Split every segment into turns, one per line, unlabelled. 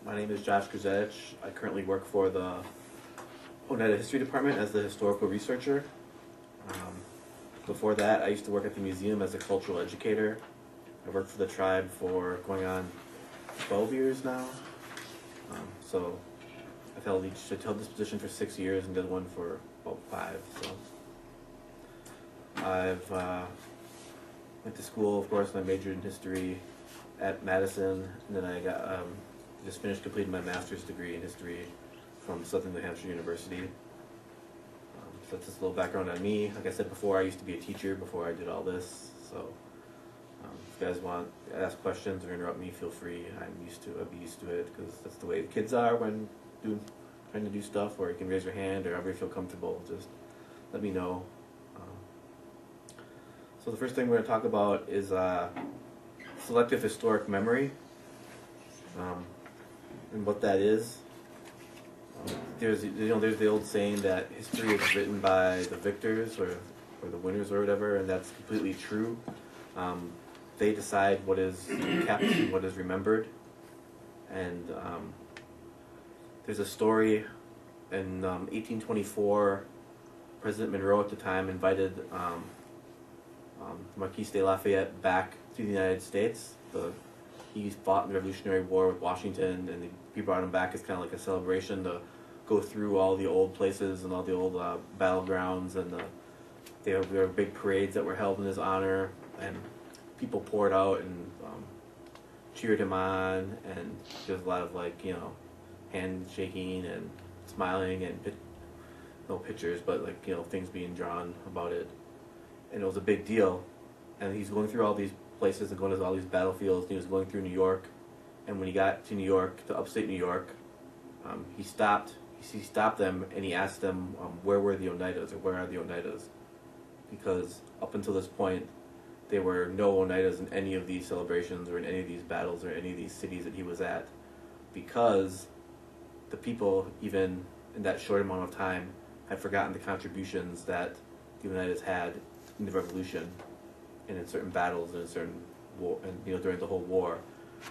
My name is Josh Gerzetich. I currently work for the Oneida History Department as the historical researcher. Before that, I used to work at the museum as a cultural educator. I worked for the tribe for going on 12 years now. So I've held this position for 6 years and did one for about 5. So I've went to school, of course, and I majored in history at Madison, and then I got just completed my master's degree in history from Southern New Hampshire University. So that's just a little background on me. Like I said before, I used to be a teacher before I did all this. So if you guys want to ask questions or interrupt me, feel free. I'll be used to it because that's the way the kids are when trying to do stuff. Or you can raise your hand, or however you feel comfortable. Just let me know. So the first thing we're going to talk about is selective historic memory, and what that is. There's the old saying that history is written by the victors or the winners or whatever, and that's completely true. They decide what is kept and what is remembered. And there's a story in 1824. President Monroe at the time invited Marquis de Lafayette back to the United States. He fought in the Revolutionary War with Washington, and he brought him back as kind of like a celebration to go through all the old places and all the old battlegrounds, and there were big parades that were held in his honor, and people poured out and cheered him on, and there's a lot of handshaking and smiling and no pictures, but things being drawn about it, and it was a big deal. And he's going through all these places and going to all these battlefields, and he was going through New York, and when he got to New York, to upstate New York, he stopped them and he asked them where were the Oneidas, or where are the Oneidas, because up until this point there were no Oneidas in any of these celebrations or in any of these battles or any of these cities that he was at, because the people, even in that short amount of time, had forgotten the contributions that the Oneidas had in the Revolution and in certain battles and in certain war, and during the whole war.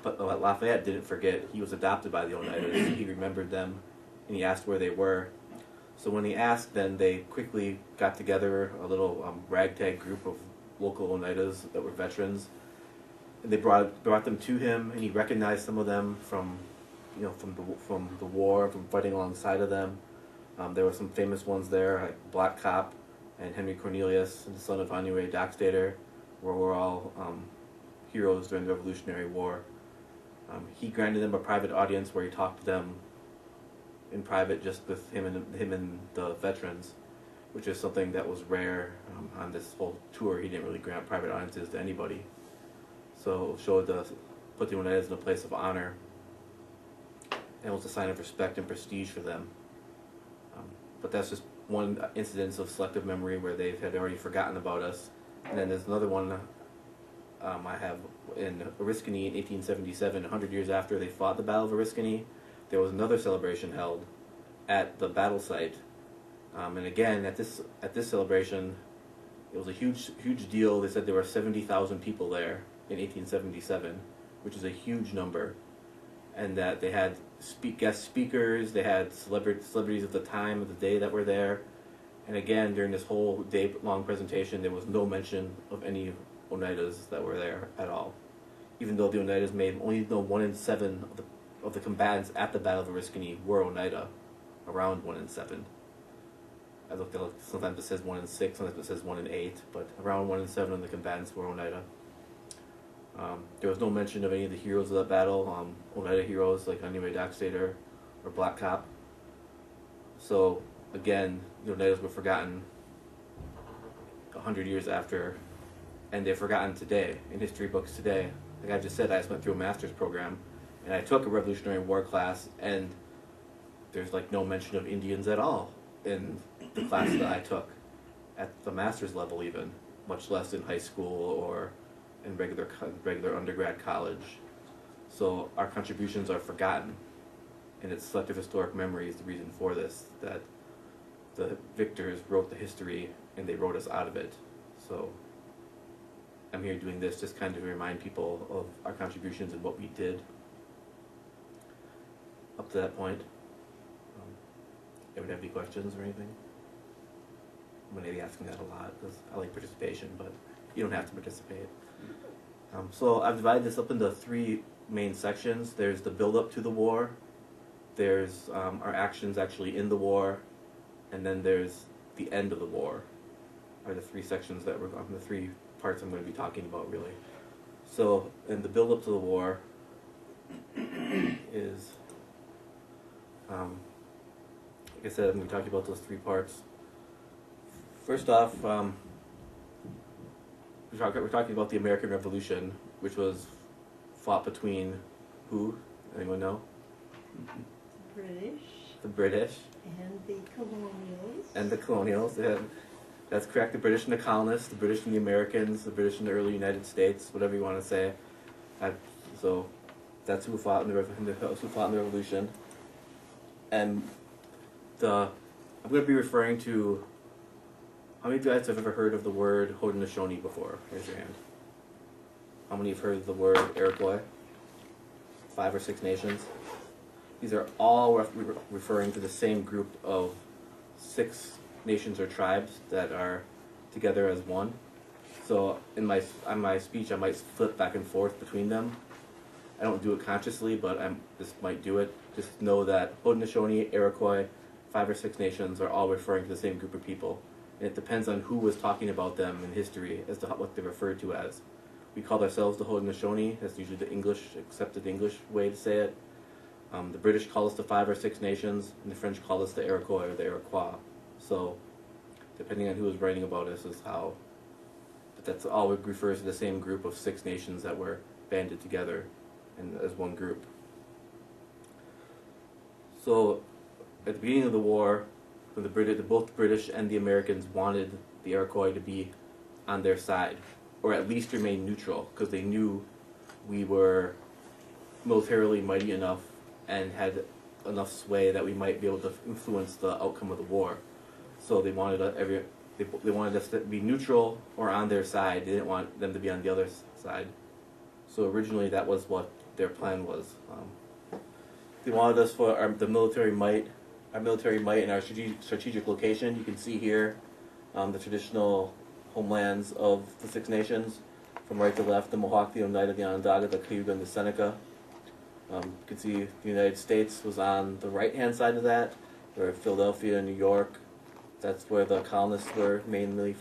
But Lafayette didn't forget. He was adopted by the Oneidas. He remembered them, and he asked where they were. So when he asked, then they quickly got together a little ragtag group of local Oneidas that were veterans, and they brought them to him, and he recognized some of them from the war, from fighting alongside of them. There were some famous ones there, like Black Cop and Henry Cornelius, and the son of Honoré Dockstader, were all heroes during the Revolutionary War. He granted them a private audience where he talked to them in private, just with him and the veterans, which is something that was rare on this whole tour. He didn't really grant private audiences to anybody, so put the Oneidas in a place of honor, and it was a sign of respect and prestige for them. But that's just one incidence of selective memory where they had already forgotten about us. And then there's another one I have in ORISKANY in 1877, 100 years after they fought the Battle of ORISKANY. There was another celebration held at the battle site, and again at this celebration, it was a huge deal. They said there were 70,000 people there in 1877, which is a huge number, and that they had guest speakers, they had celebrities of the time of the day that were there. And again, during this whole day-long presentation, there was no mention of any Oneidas that were there at all, even though the Oneidas only know 1 in 7 of the combatants at the Battle of Oriskany were Oneida, around 1 in 7. I looked at it, sometimes it says 1 in 6, sometimes it says 1 in 8, but around 1 in 7 of the combatants were Oneida. There was no mention of any of the heroes of that battle, Oneida heroes like Honoré Dockstader or Black Cop. So again, the Oneidas were forgotten 100 years after, and they're forgotten today in history books today. Like I just said, I just went through a master's program, and I took a Revolutionary War class, and there's no mention of Indians at all in the class that I took at the master's level, even much less in high school or in regular undergrad college. So our contributions are forgotten, and it's selective historic memory is the reason for this, that the victors wrote the history and they wrote us out of it. So I'm here doing this just kind of to remind people of our contributions and what we did. up to that point. Anyone have any questions or anything? I'm going to be asking that a lot because I like participation, but you don't have to participate. So I've divided this up into 3 main sections. There's the build-up to the war, there's our actions actually in the war, and then there's the end of the war, are the 3 sections that the 3 parts I'm going to be talking about, really. So, in the build-up to the war is, like I said, I'm going to be talking about those 3 parts. First off, we're talking about the American Revolution, which was fought between who? Anyone know?
British.
The British.
And the colonials.
And the colonials. That's correct. The British and the colonists, the British and the Americans, the British and the early United States, whatever you want to say. So that's who fought in the Revolution. And I'm going to be referring to. How many of you guys have ever heard of the word Haudenosaunee before? Raise your hand. How many have heard of the word Iroquois? 5 or 6 nations. These are all referring to the same group of 6 nations or tribes that are together as one. So in my speech, I might flip back and forth between them. I don't do it consciously, but I just might do it. Just know that Haudenosaunee, Iroquois, 5 or 6 nations are all referring to the same group of people. And it depends on who was talking about them in history as to what they're referred to as. We call ourselves the Haudenosaunee. That's usually the accepted English way to say it. The British call us the 5 or 6 nations, and the French call us the Iroquois or the Iroquois. So, depending on who was writing about us is how. But that's all it refers to the same group of 6 nations that were banded together and as one group. So, at the beginning of the war, when both the British and the Americans wanted the Iroquois to be on their side, or at least remain neutral, because they knew we were militarily mighty enough and had enough sway that we might be able to influence the outcome of the war. So they wanted they wanted us to be neutral or on their side. They didn't want them to be on the other side. So originally that was what their plan was. They wanted us for the military might. Our military might and our strategic location. You can see here the traditional homelands of the 6 nations. From right to left, the Mohawk, the Oneida, the Onondaga, the Cayuga, and the Seneca. You can see the United States was on the right-hand side of that, where Philadelphia, New York, that's where the colonists were mainly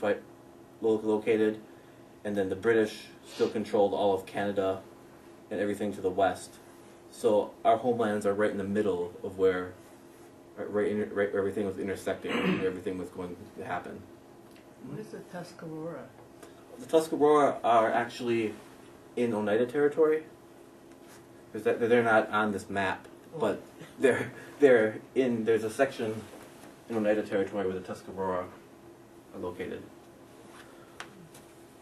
located. And then the British still controlled all of Canada and everything to the west. So our homelands are right in the middle of where right where everything was intersecting, where everything was going to happen.
What is the Tuscarora?
The Tuscarora are actually in Oneida territory. They're not on this map, but they're in. There's a section in Oneida territory where the Tuscarora are located.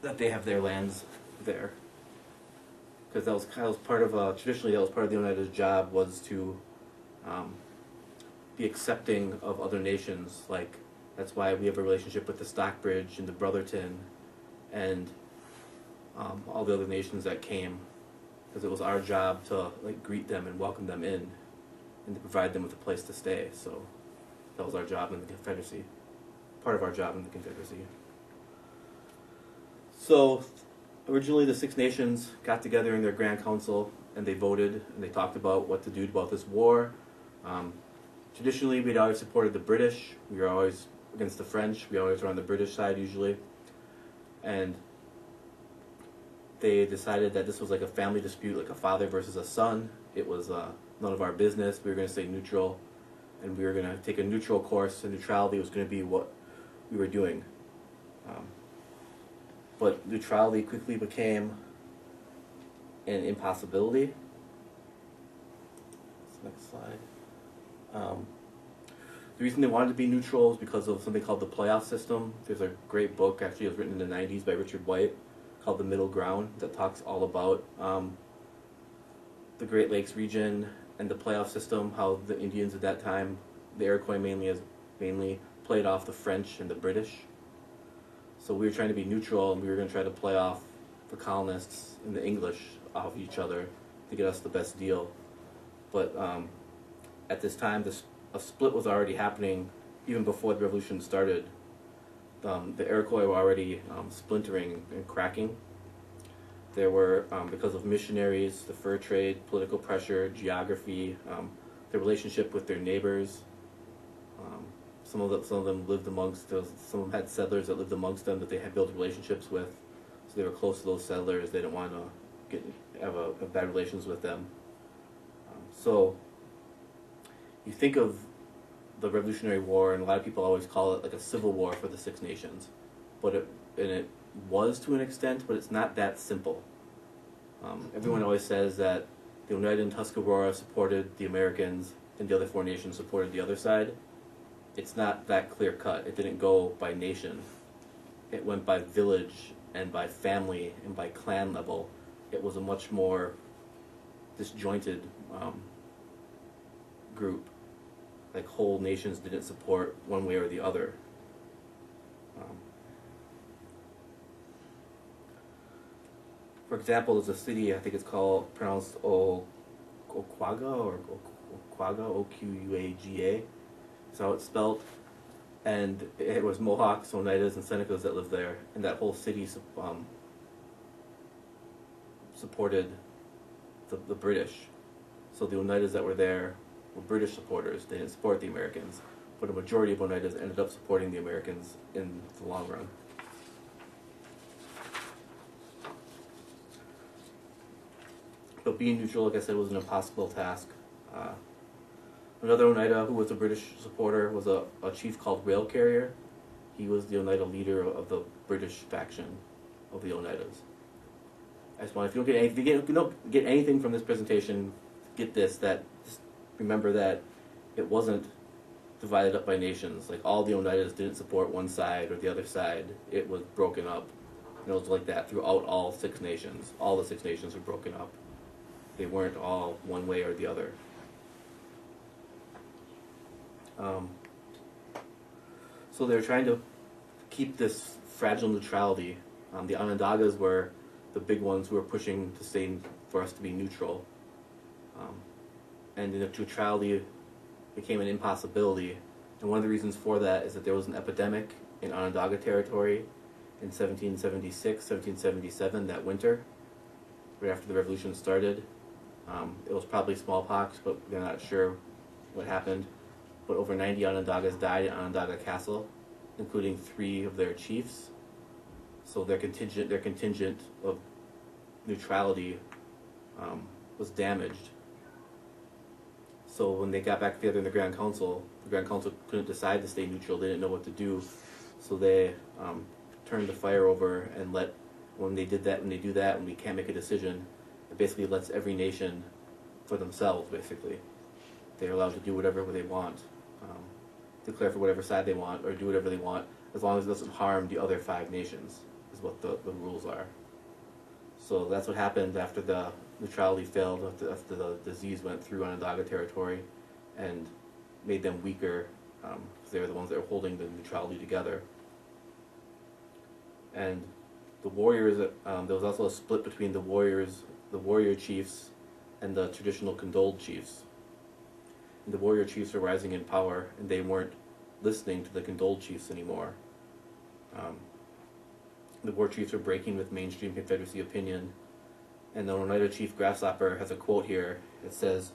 That they have their lands there, because that was part of traditionally that was part of the Oneida's job was to be accepting of other nations. Like that's why we have a relationship with the Stockbridge and the Brotherton and all the other nations that came, because it was our job to greet them and welcome them in and to provide them with a place to stay. So that was our job in the Confederacy, part of our job in the Confederacy. So originally the 6 nations got together in their Grand Council and they voted and they talked about what to do about this war. Traditionally, we'd always supported the British. We were always against the French. We always were on the British side usually. And they decided that this was like a family dispute, like a father versus a son. It was none of our business. We were going to stay neutral, and we were going to take a neutral course, and neutrality was going to be what we were doing. But neutrality quickly became an impossibility. Next slide. The reason they wanted to be neutral is because of something called the playoff system. There's a great book, actually it was written in the 90s by Richard White, called The Middle Ground, that talks all about the Great Lakes region and the playoff system, how the Indians at that time, the Iroquois mainly played off the French and the British. So we were trying to be neutral, and we were going to try to play off the colonists and the English off each other to get us the best deal. But at this time, a split was already happening even before the revolution started. The Iroquois were already splintering and cracking. There were, because of missionaries, the fur trade, political pressure, geography, their relationship with their neighbors. Some of them lived amongst those. Some of them had settlers that lived amongst them that they had built relationships with, so they were close to those settlers. They didn't want to have bad relations with them. So you think of the Revolutionary War, and a lot of people always call it like a civil war for the Six Nations, but it was to an extent, but it's not that simple. Everyone always says that the Oneida and Tuscarora supported the Americans and the other four nations supported the other side. It's not that clear cut. It didn't go by nation. It went by village and by family and by clan level. It was a much more disjointed group. Like whole nations didn't support one way or the other. For example, there's a city, I think it's pronounced Oquaga or Oquaga, O-Q-U-A-G-A. That's how it's spelled. And it was Mohawks, Oneidas, and Senecas that lived there. And that whole city supported the British. So the Oneidas that were there were British supporters. They didn't support the Americans. But a majority of Oneidas ended up supporting the Americans in the long run. But being neutral, like I said, was an impossible task. Another Oneida who was a British supporter was a chief called Rail Carrier. He was the Oneida leader of the British faction of the Oneidas. I just want, if you don't get anything from this presentation, get this, that just remember that it wasn't divided up by nations. Like all the Oneidas didn't support one side or the other side. It was broken up. And it was like that throughout all six nations. All the six nations were broken up. They weren't all one way or the other. So they were trying to keep this fragile neutrality. The Onondagas were the big ones who were pushing for us to be neutral. And the neutrality became an impossibility. And one of the reasons for that is that there was an epidemic in Onondaga territory in 1776, 1777, that winter, right after the revolution started. It was probably smallpox, but they're not sure what happened. But over 90 Onondagas died at Onondaga Castle, including 3 of their chiefs. So their contingent of neutrality was damaged. So when they got back together in the Grand Council couldn't decide to stay neutral. They didn't know what to do, so they turned the fire over and when we can't make a decision, it basically lets every nation for themselves. Basically, they're allowed to do whatever they want, declare for whatever side they want, or do whatever they want, as long as it doesn't harm the other 5 nations. Is what the rules are. So that's what happened after the neutrality failed, after the disease went through Onondaga territory and made them weaker, because they were the ones that were holding the neutrality together. And the warriors, there was also a split between the warrior chiefs and the traditional condoled chiefs. And the warrior chiefs were rising in power, and they weren't listening to the condoled chiefs anymore. The war chiefs were breaking with mainstream Confederacy opinion, and the Oneida chief Grasshopper has a quote here. It says,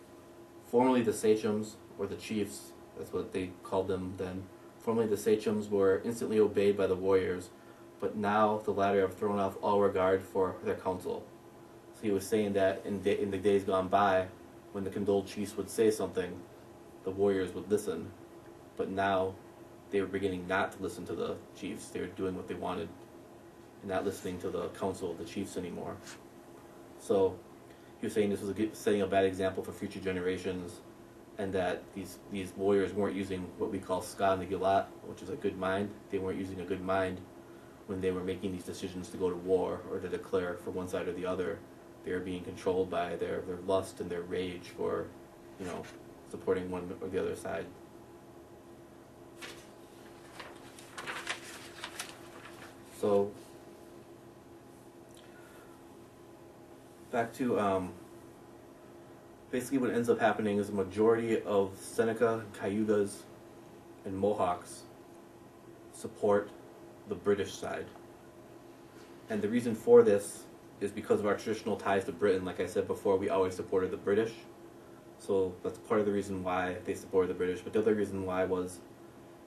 "Formerly the sachems, or the chiefs, that's what they called them then, formerly the sachems were instantly obeyed by the warriors, but now the latter have thrown off all regard for their counsel." So he was saying that in the days gone by, when the condoled chiefs would say something, the warriors would listen, but now they were beginning not to listen to the chiefs. They were doing what they wanted and not listening to the counsel of the chiefs anymore. So he was saying this was setting a bad example for future generations, and that these warriors weren't using what we call ska nagilat, which is a good mind. They weren't using a good mind when they were making these decisions to go to war or to declare for one side or the other. They were being controlled by their lust and their rage for, supporting one or the other side. So back to basically what ends up happening is the majority of Seneca, Cayugas, and Mohawks support the British side. And the reason for this is because of our traditional ties to Britain. Like I said before, we always supported the British. So that's part of the reason why they supported the British. But the other reason why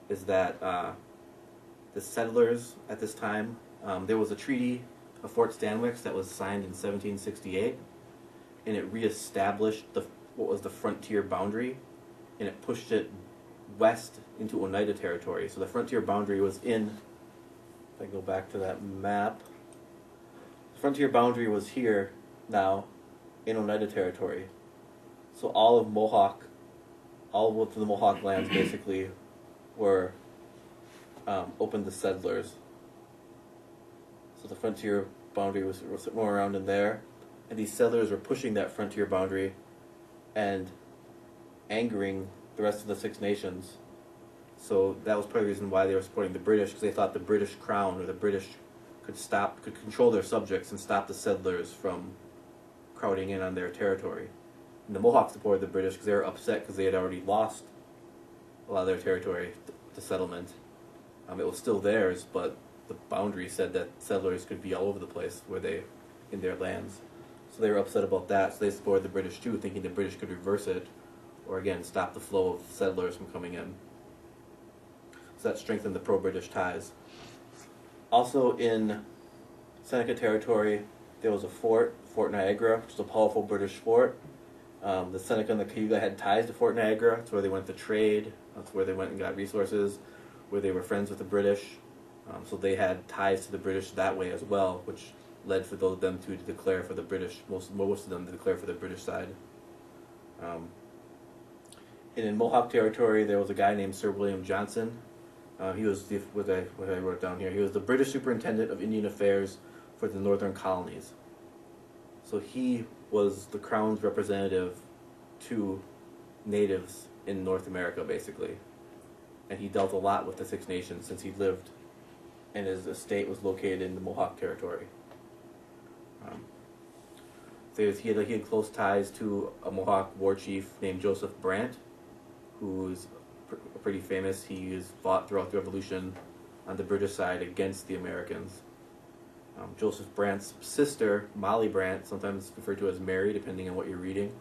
is that the settlers at this time, there was a treaty of Fort Stanwix that was signed in 1768, and it reestablished what was the frontier boundary, and it pushed it west into Oneida territory. So the frontier boundary was in, if I go back to that map, the frontier boundary was here now in Oneida territory. So all of the Mohawk lands basically were open to settlers. So the frontier boundary was somewhere around in there, and these settlers were pushing that frontier boundary and angering the rest of the Six Nations. So that was part of the reason why they were supporting the British, because they thought the British crown or the British could control their subjects and stop the settlers from crowding in on their territory. And the Mohawks supported the British because they were upset because they had already lost a lot of their territory to settlement. It was still theirs, but the boundary said that settlers could be all over the place in their lands. So they were upset about that, so they supported the British too, thinking the British could reverse it, or again, stop the flow of settlers from coming in. So that strengthened the pro-British ties. Also in Seneca territory, there was a Fort Niagara, which was a powerful British fort. The Seneca and the Cayuga had ties to Fort Niagara. That's where they went to trade. That's where they went and got resources, where they were friends with the British. So they had ties to the British that way as well, which led for them to declare for the British, most of them to declare for the British side. And in Mohawk territory, there was a guy named Sir William Johnson. He was, what I wrote down here, he was the British Superintendent of Indian Affairs for the Northern Colonies. So he was the Crown's representative to natives in North America, basically. And he dealt a lot with the Six Nations since he lived, and his estate was located in the Mohawk territory. So he had close ties to a Mohawk war chief named Joseph Brant, who's pretty famous. He fought throughout the Revolution on the British side against the Americans. Joseph Brant's sister, Molly Brant, sometimes referred to as Mary, depending on what you're reading,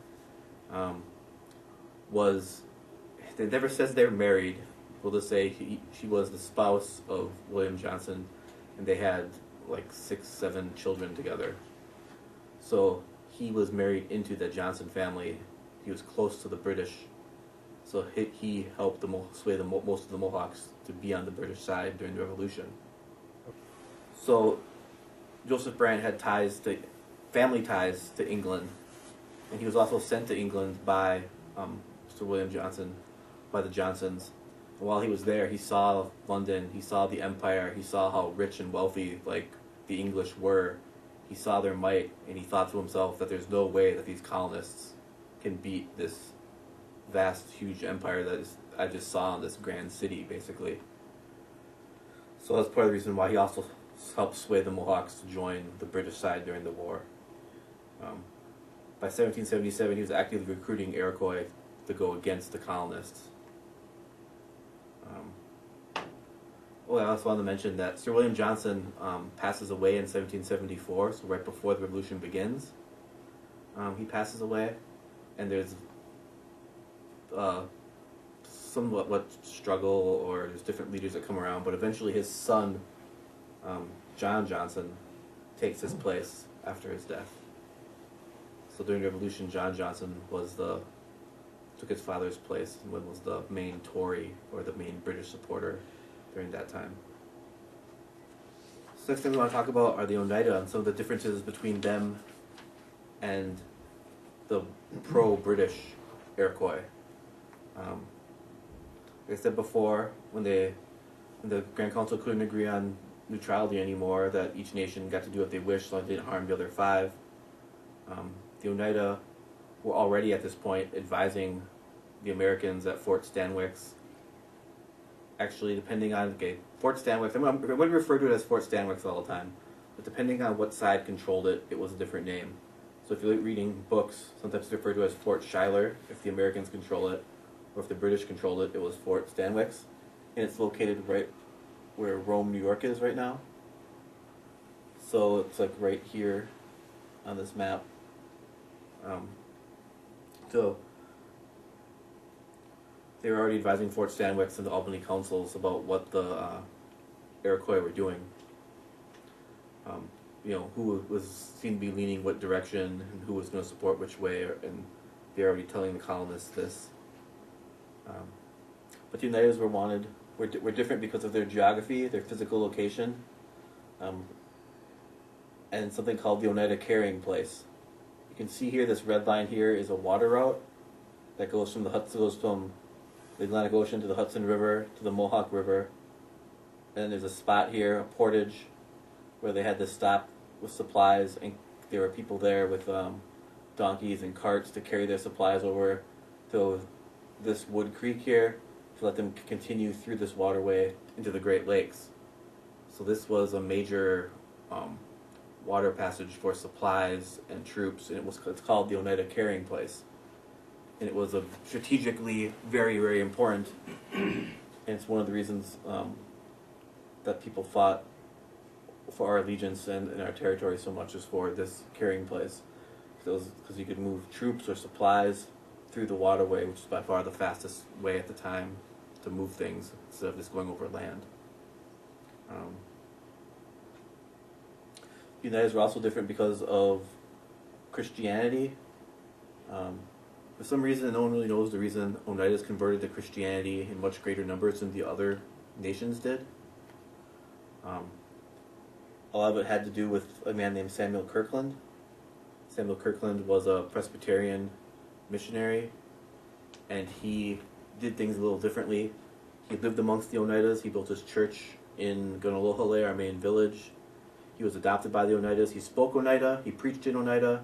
it never says they're married. We'll just say she was the spouse of William Johnson, and they had like 6, 7 children together. So he was married into the Johnson family. He was close to the British, so he helped sway most of the Mohawks to be on the British side during the Revolution. So Joseph Brant had family ties to England, and he was also sent to England by Sir William Johnson, by the Johnsons. And while he was there, he saw London, he saw the Empire, he saw how rich and wealthy the English were. He saw their might, and he thought to himself that there's no way that these colonists can beat this vast, huge empire that I just saw in this grand city, basically. So that's part of the reason why he also helped sway the Mohawks to join the British side during the war. By 1777, he was actively recruiting Iroquois to go against the colonists. I also want to mention that Sir William Johnson passes away in 1774, so right before the Revolution begins. He passes away, and there's somewhat struggle, or there's different leaders that come around, but eventually his son, John Johnson, takes his place after his death. So during the Revolution, John Johnson took his father's place and was the main Tory, or the main British supporter during that time. So next thing we want to talk about are the Oneida and some of the differences between them and the pro-British Iroquois. Like I said before, when the Grand Council couldn't agree on neutrality anymore, that each nation got to do what they wished, so it didn't harm the other 5. The Oneida were already at this point advising the Americans at Fort Stanwix. Actually, depending on, Fort Stanwix, I'm going to refer to it as Fort Stanwix all the time, but depending on what side controlled it, it was a different name. So if you're reading books, sometimes it's referred to as Fort Schuyler if the Americans control it, or if the British controlled it, it was Fort Stanwix, and it's located right where Rome, New York is right now. So it's like right here on this map. So they were already advising Fort Stanwix and the Albany councils about what the Iroquois were doing. Who was seen to be leaning what direction and who was going to support which way, and they're already telling the colonists this. But the Oneidas were different because of their geography, their physical location, and something called the Oneida Carrying Place. You can see here, this red line here is a water route that goes from the Atlantic Ocean to the Hudson River to the Mohawk River. And there's a spot here, a portage, where they had to stop with supplies, and there were people there with donkeys and carts to carry their supplies over to this Wood Creek here to let them continue through this waterway into the Great Lakes. So this was a major water passage for supplies and troops, and it's called the Oneida Carrying Place. And it was strategically very, very important, and it's one of the reasons that people fought for our allegiance and our territory so much, is for this carrying place. Because you could move troops or supplies through the waterway, which is by far the fastest way at the time to move things, instead of just going over land. The Oneidas were also different because of Christianity. For some reason, no one really knows the reason Oneidas converted to Christianity in much greater numbers than the other nations did. A lot of it had to do with a man named Samuel Kirkland. Samuel Kirkland was a Presbyterian missionary, and he did things a little differently. He lived amongst the Oneidas. He built his church in Gunalohale, our main village. He was adopted by the Oneidas. He spoke Oneida. He preached in Oneida,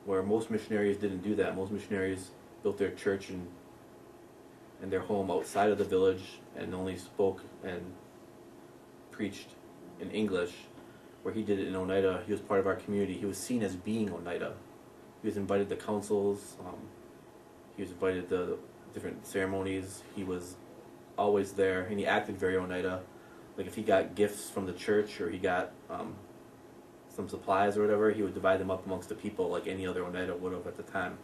where most missionaries didn't do that. Most missionaries built their church and their home outside of the village and only spoke and preached in English, where he did it in Oneida. He was part of our community. He was seen as being Oneida. He was invited to councils. He was invited to different ceremonies. He was always there, and he acted very Oneida. Like if he got gifts from the church, or he got some supplies or whatever, he would divide them up amongst the people like any other Oneida would have at the time.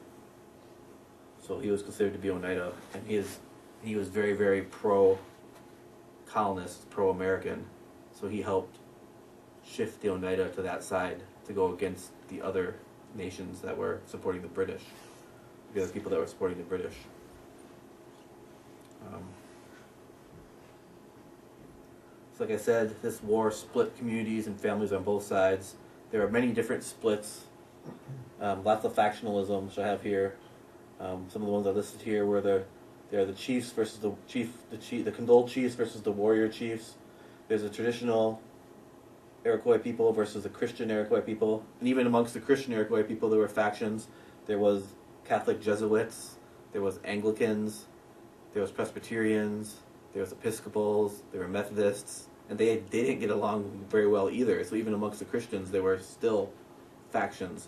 So he was considered to be Oneida, and he was very, very pro-colonist, pro-American. So he helped shift the Oneida to that side to go against the other nations that were supporting the British, the other people that were supporting the British. So like I said, this war split communities and families on both sides. There are many different splits, lots of factionalism, which I have here. Some of the ones I listed here were the chiefs versus the condoled chiefs versus the warrior chiefs. There's a traditional Iroquois people versus the Christian Iroquois people. And even amongst the Christian Iroquois people, there were factions. There was Catholic Jesuits, there was Anglicans, there was Presbyterians, there was Episcopals, there were Methodists, and they didn't get along very well either. So even amongst the Christians, there were still factions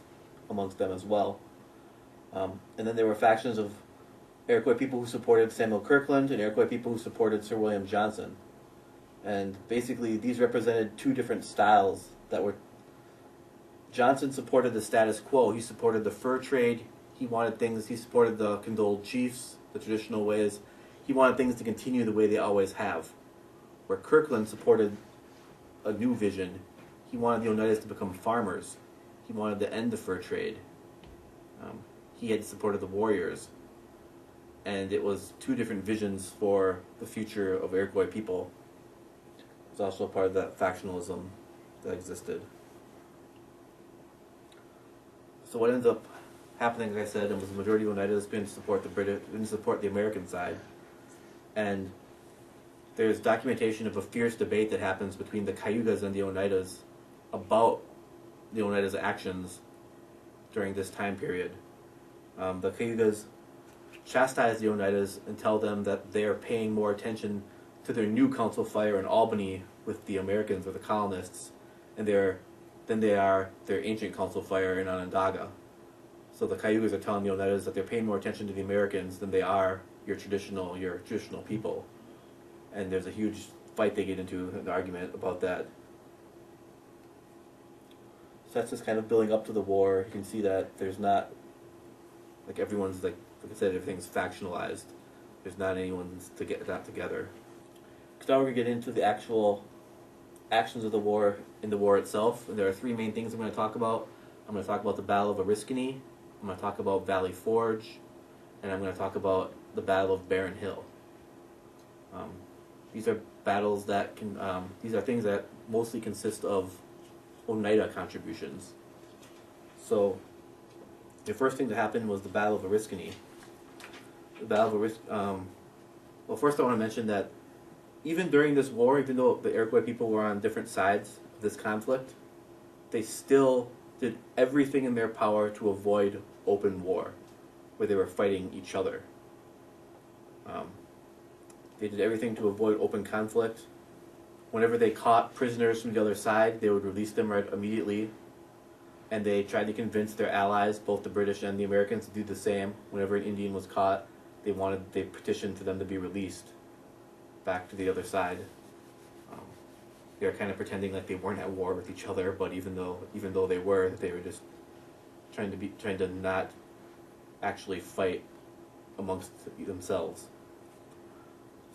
amongst them as well. And then there were factions of Iroquois people who supported Samuel Kirkland and Iroquois people who supported Sir William Johnson. And basically, these represented two different styles that were... Johnson supported the status quo. He supported the fur trade. He supported the condoled chiefs, the traditional ways. He wanted things to continue the way they always have. Where Kirkland supported a new vision. He wanted the Oneidas to become farmers. He wanted to end the fur trade. He had supported the warriors. And it was two different visions for the future of Iroquois people. It was also part of that factionalism that existed. So what ends up happening, like I said, was the majority of Oneidas didn't support the British, didn't support the American side. And there's documentation of a fierce debate that happens between the Cayugas and the Oneidas about the Oneidas' actions during this time period. The Cayugas chastise the Oneidas and tell them that they are paying more attention to their new council fire in Albany with the Americans or the colonists, and they're than they are their ancient council fire in Onondaga. So the Cayugas are telling the Oneidas that they're paying more attention to the Americans than they are your traditional people. And there's a huge fight they get into, an argument about that. So that's just kind of building up to the war. You can see that there's not, like everyone's like I said, everything's factionalized. There's not anyone to get that together. So now we're going to get into the actual actions of the war, in the war itself. And there are three main things I'm going to talk about. I'm going to talk about the Battle of Oriskany, I'm going to talk about Valley Forge, and I'm going to talk about the Battle of Barren Hill. These are battles that can, these are things that mostly consist of Oneida contributions. So, the first thing that happened was the Battle of Oriskany. The Battle of well, first I want to mention that even during this war, even though the Iroquois people were on different sides of this conflict, they still did everything in their power to avoid open war, where they were fighting each other. They did everything to avoid open conflict. Whenever they caught prisoners from the other side, they would release them right immediately. And they tried to convince their allies, both the British and the Americans, to do the same. Whenever an Indian was caught, they petitioned for them to be released back to the other side. They were kind of pretending like they weren't at war with each other, but even though they were just trying to not actually fight amongst themselves.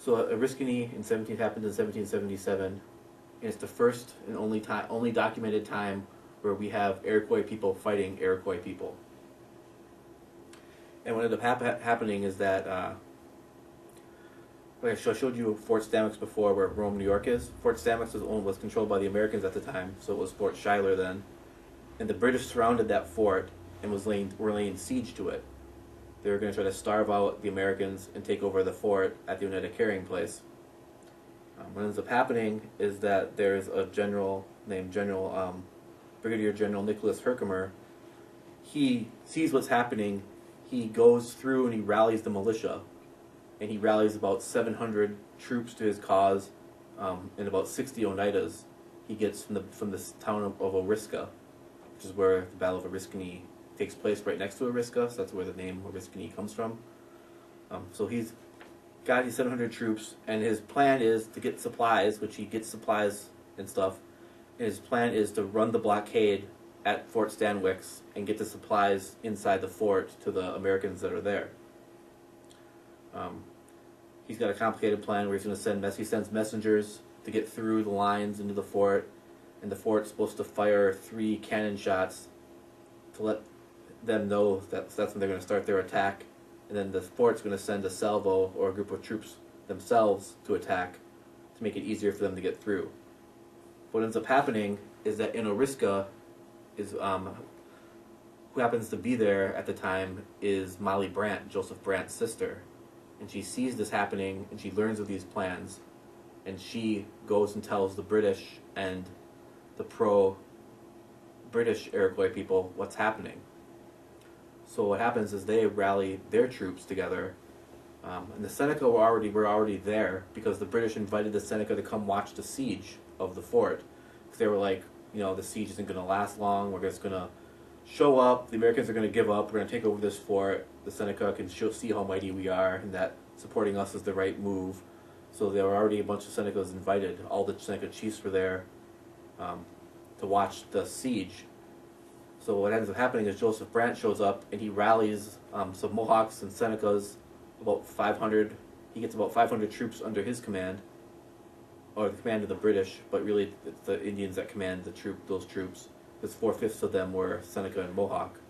So Oriskany happened in 1777, and it's the first and only documented time where we have Iroquois people fighting Iroquois people. And what ended up happening is that, I showed you Fort Stamets before, where Rome, New York is. Fort Stamets was controlled by the Americans at the time, so it was Fort Schuyler then. And the British surrounded that fort and were laying siege to it. They were going to try to starve out the Americans and take over the fort at the Oneida carrying place. What ends up happening is that there's a general named Brigadier General Nicholas Herkimer. He sees what's happening. He goes through and he rallies the militia, and he rallies about 700 troops to his cause, and about 60 Oneidas he gets from the town of Oriska, which is where the Battle of Oriskany takes place, right next to Oriska. So that's where the name Oriskany comes from. So he's got these 700 troops, and his plan is to get supplies, which he gets supplies and stuff. And his plan is to run the blockade at Fort Stanwix and get the supplies inside the fort to the Americans that are there. He's got a complicated plan where he's going to sends messengers to get through the lines into the fort, and the fort's supposed to fire 3 cannon shots to let them know that's when they're going to start their attack, and then the fort's going to send a salvo or a group of troops themselves to attack to make it easier for them to get through. What ends up happening is that in Oriska is who happens to be there at the time is Molly Brant, Joseph Brant's sister, and she sees this happening and she learns of these plans, and she goes and tells the British and the pro-British Iroquois people what's happening. So what happens is they rally their troops together, and the Seneca were already there because the British invited the Seneca to come watch the siege of the fort. Because they were like, the siege isn't going to last long. We're just going to show up. The Americans are going to give up. We're going to take over this fort. The Seneca can see how mighty we are, and that supporting us is the right move. So there were already a bunch of Senecas invited. All the Seneca chiefs were there to watch the siege. So what ends up happening is Joseph Brant shows up and he rallies some Mohawks and Senecas, about 500. He gets about 500 troops under his command, or the command of the British, but really it's the Indians that command those troops, because 4/5 of them were Seneca and Mohawk.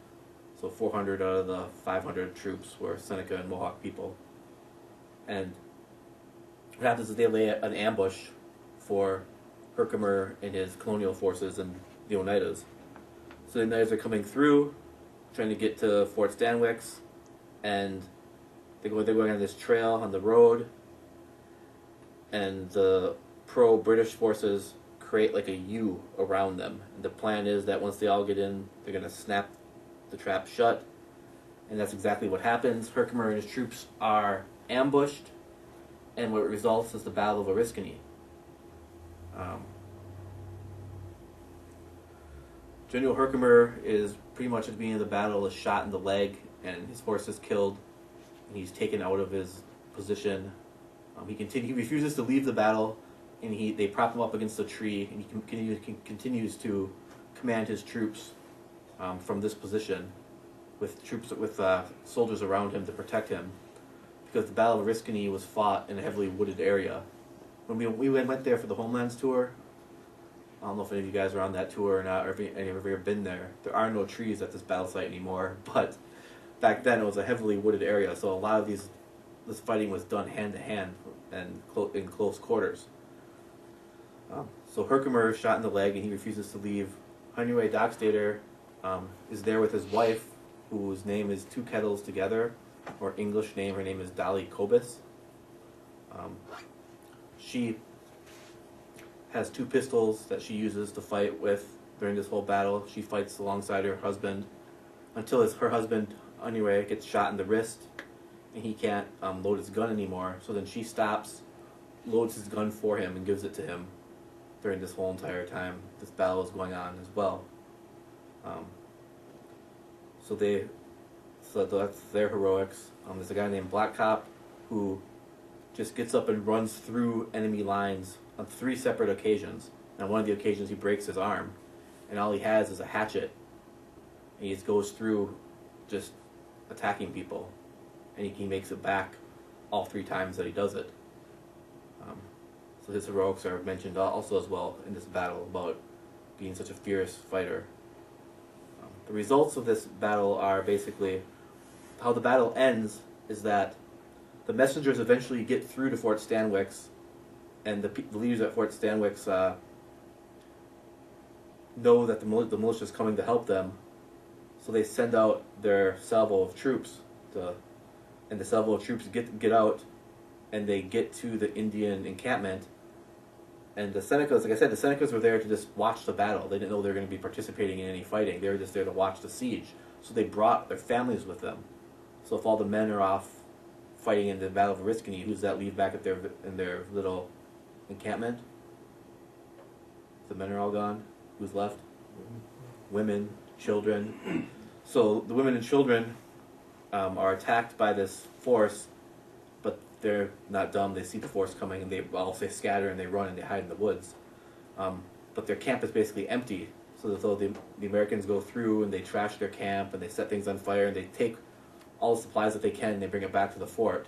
So 400 out of the 500 troops were Seneca and Mohawk people. And what happens is they lay an ambush for Herkimer and his colonial forces and the Oneidas. So the Oneidas are coming through, trying to get to Fort Stanwix, and they're going on this trail on the road, and the pro-British forces create like a U around them. And the plan is that once they all get in, they're going to snap the trap shut, and that's exactly what happens. Herkimer and his troops are ambushed, and what results is the Battle of Oriskany. General Herkimer is pretty much at the beginning of the battle is shot in the leg, and his horse is killed, and he's taken out of his position. He refuses to leave the battle, and they prop him up against a tree, and he continues to command his troops from this position, with soldiers around him to protect him, because the Battle of Oriskany was fought in a heavily wooded area. When we went there for the Homelands tour, I don't know if any of you guys are on that tour or not, or if any of you have ever been there. There are no trees at this battle site anymore, but back then it was a heavily wooded area, so a lot of this fighting was done hand to hand and in close quarters. So Herkimer is shot in the leg, and he refuses to leave. Henry Dockstader is there with his wife, whose name is Two Kettles Together, or English name, her name is Dolly Cobus. She has 2 pistols that she uses to fight with during this whole battle. She fights alongside her husband until her husband, anyway, gets shot in the wrist, and he can't load his gun anymore. So then she stops, loads his gun for him, and gives it to him during this whole entire time this battle is going on as well. So that's their heroics. There's a guy named Black Cop who just gets up and runs through enemy lines on 3 separate occasions. And on one of the occasions he breaks his arm, and all he has is a hatchet. And he just goes through just attacking people, and he makes it back all 3 times that he does it. So his heroics are mentioned also as well in this battle about being such a fierce fighter. The results of this battle are basically, how the battle ends is that the messengers eventually get through to Fort Stanwix, and the leaders at Fort Stanwix know that the militia is coming to help them, so they send out their salvo of troops, and the salvo of troops get out, and they get to the Indian encampment. And the Senecas, like I said, the Senecas were there to just watch the battle. They didn't know they were going to be participating in any fighting. They were just there to watch the siege. So they brought their families with them. So if all the men are off fighting in the Battle of Oriskany, who's that leave back in their little encampment? The men are all gone. Who's left? Women, children. So the women and children are attacked by this force, but they're not dumb. They see the force coming, and they scatter and they run and they hide in the woods. But their camp is basically empty. So the Americans go through and they trash their camp and they set things on fire and they take all the supplies that they can and they bring it back to the fort.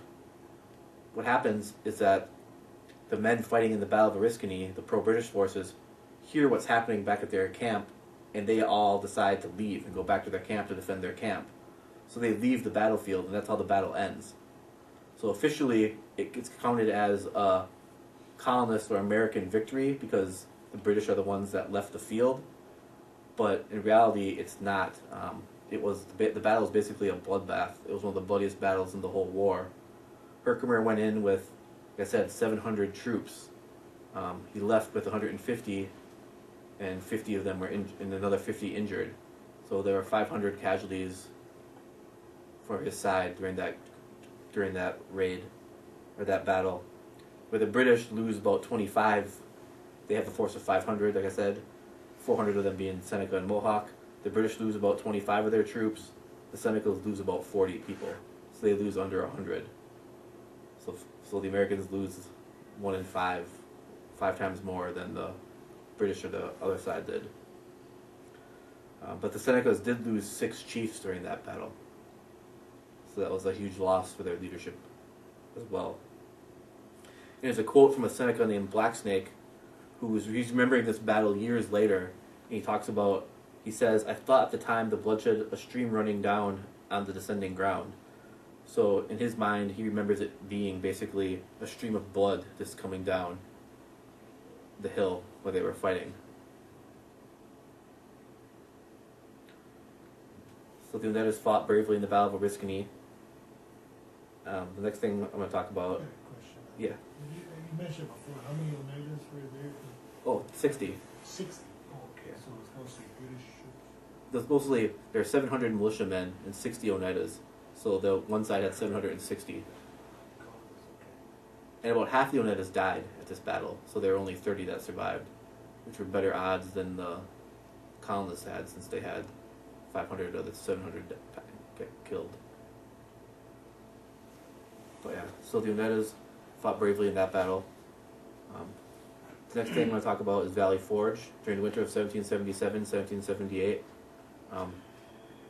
What happens is that the men fighting in the Battle of Oriskany, the pro-British forces, hear what's happening back at their camp, and they all decide to leave and go back to their camp to defend their camp. So they leave the battlefield, and that's how the battle ends. So officially, it gets counted as a colonist or American victory because the British are the ones that left the field. But in reality, it's not. The battle was basically a bloodbath. It was one of the bloodiest battles in the whole war. Herkimer went in with, like I said, 700 troops. He left with 150, and 50 of them were and another 50 injured. So there were 500 casualties for his side during that raid, or that battle, where the British lose about 25. They have a force of 500, like I said, 400 of them being Seneca and Mohawk. The British lose about 25 of their troops. The Senecas lose about 40 people, so they lose under 100. So the Americans lose 1 in 5 times more than the British or the other side did. But the Senecas did lose 6 chiefs during that battle. So that was a huge loss for their leadership as well. And there's a quote from a Seneca named Blacksnake, he's remembering this battle years later, and he talks about, he says, "I thought at the time the bloodshed a stream running down on the descending ground." So in his mind, he remembers it being basically a stream of blood just coming down the hill where they were fighting. So the Oneidas fought bravely in the Battle of Oriskany. The next thing I'm going to talk about...
Question.
Yeah.
You mentioned before, how many Oneidas were there?
Oh, 60.
60? Oh, okay, so it's mostly British troops.
There are 700 militiamen and 60 Oneidas. So the one side had 760. And about half the Oneidas died at this battle, so there were only 30 that survived, which were better odds than the colonists had, since they had 500 of the 700 get killed. But yeah, so the Oneidas fought bravely in that battle. The next thing I'm going to talk about is Valley Forge. During the winter of 1777-1778,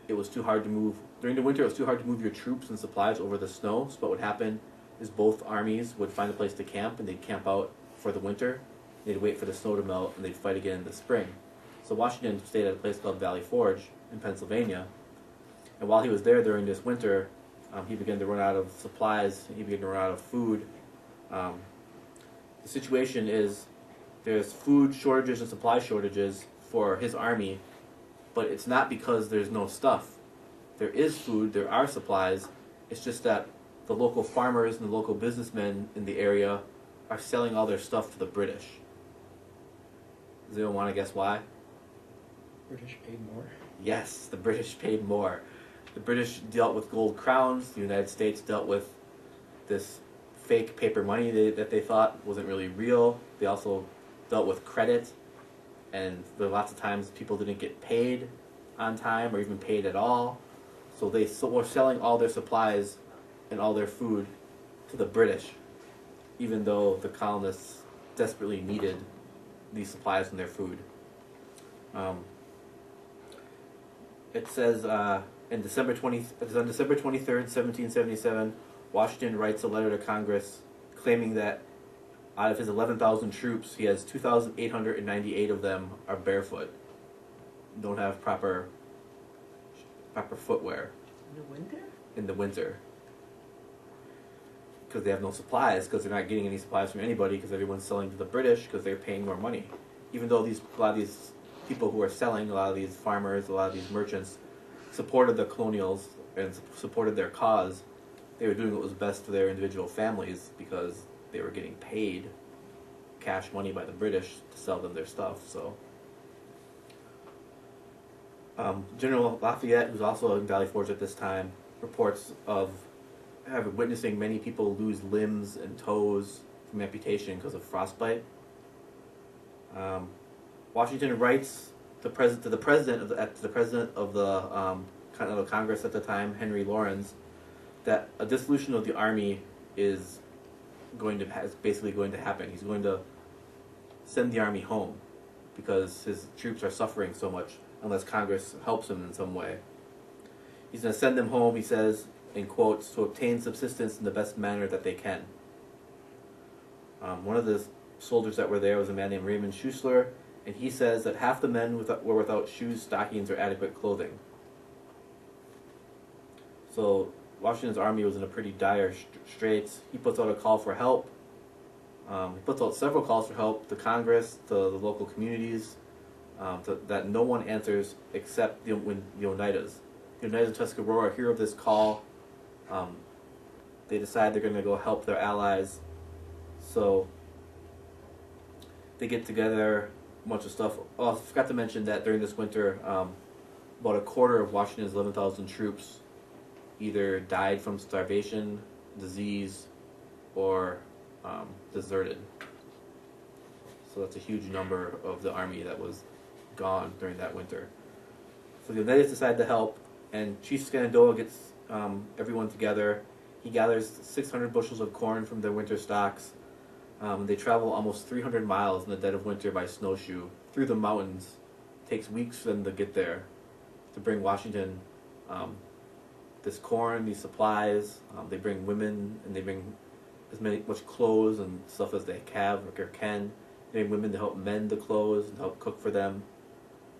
it was too hard to move. During the winter, it was too hard to move your troops and supplies over the snow. So what would happen is both armies would find a place to camp, and they'd camp out for the winter. They'd wait for the snow to melt, and they'd fight again in the spring. So Washington stayed at a place called Valley Forge in Pennsylvania. And while he was there during this winter, he began to run out of supplies. He began to run out of food. The situation is there's food shortages and supply shortages for his army, but it's not because there's no stuff. There is food, there are supplies. It's just that the local farmers and the local businessmen in the area are selling all their stuff to the British. Does anyone want to guess why?
British paid more?
Yes, the British paid more. The British dealt with gold crowns. The United States dealt with this fake paper money that they thought wasn't really real. They also dealt with credit, and there were lots of times people didn't get paid on time or even paid at all. So they were selling all their supplies and all their food to the British, even though the colonists desperately needed these supplies and their food. It says on December 23rd, 1777, Washington writes a letter to Congress claiming that out of his 11,000 troops, he has 2,898 of them are barefoot, don't have proper footwear
In the winter?
in the winter, because they have no supplies, because they're not getting any supplies from anybody, because everyone's selling to the British because they're paying more money. Even though a lot of these people who are selling, a lot of these farmers, a lot of these merchants, supported the colonials and supported their cause, they were doing what was best for their individual families because they were getting paid cash money by the British to sell them their stuff. So General Lafayette, who's also in Valley Forge at this time, reports of witnessing many people lose limbs and toes from amputation because of frostbite. Washington writes to the president of the Continental Congress at the time, Henry Lawrence, that a dissolution of the army is basically going to happen. He's going to send the army home because his troops are suffering so much unless Congress helps him in some way. He's going to send them home, he says, in quotes, to obtain subsistence in the best manner that they can. One of the soldiers that were there was a man named Raymond Schuessler, and he says that half the men were without shoes, stockings, or adequate clothing. So Washington's army was in a pretty dire straits. He puts out a call for help. He puts out several calls for help to Congress, to the local communities, that no one answers except the Oneidas. The Oneidas of Tuscarora hear of this call. They decide they're going to go help their allies. So they get together a bunch of stuff. Oh, I forgot to mention that during this winter, about a quarter of Washington's 11,000 troops either died from starvation, disease, or deserted. So that's a huge number of the army that was gone during that winter. So the Oneidas decide to help, and Chief Shenandoah gets everyone together. He gathers 600 bushels of corn from their winter stocks. They travel almost 300 miles in the dead of winter by snowshoe through the mountains. It takes weeks for them to get there, to bring Washington this corn, these supplies. They bring women, and they bring much clothes and stuff as they have or can. They bring women to help mend the clothes and help cook for them,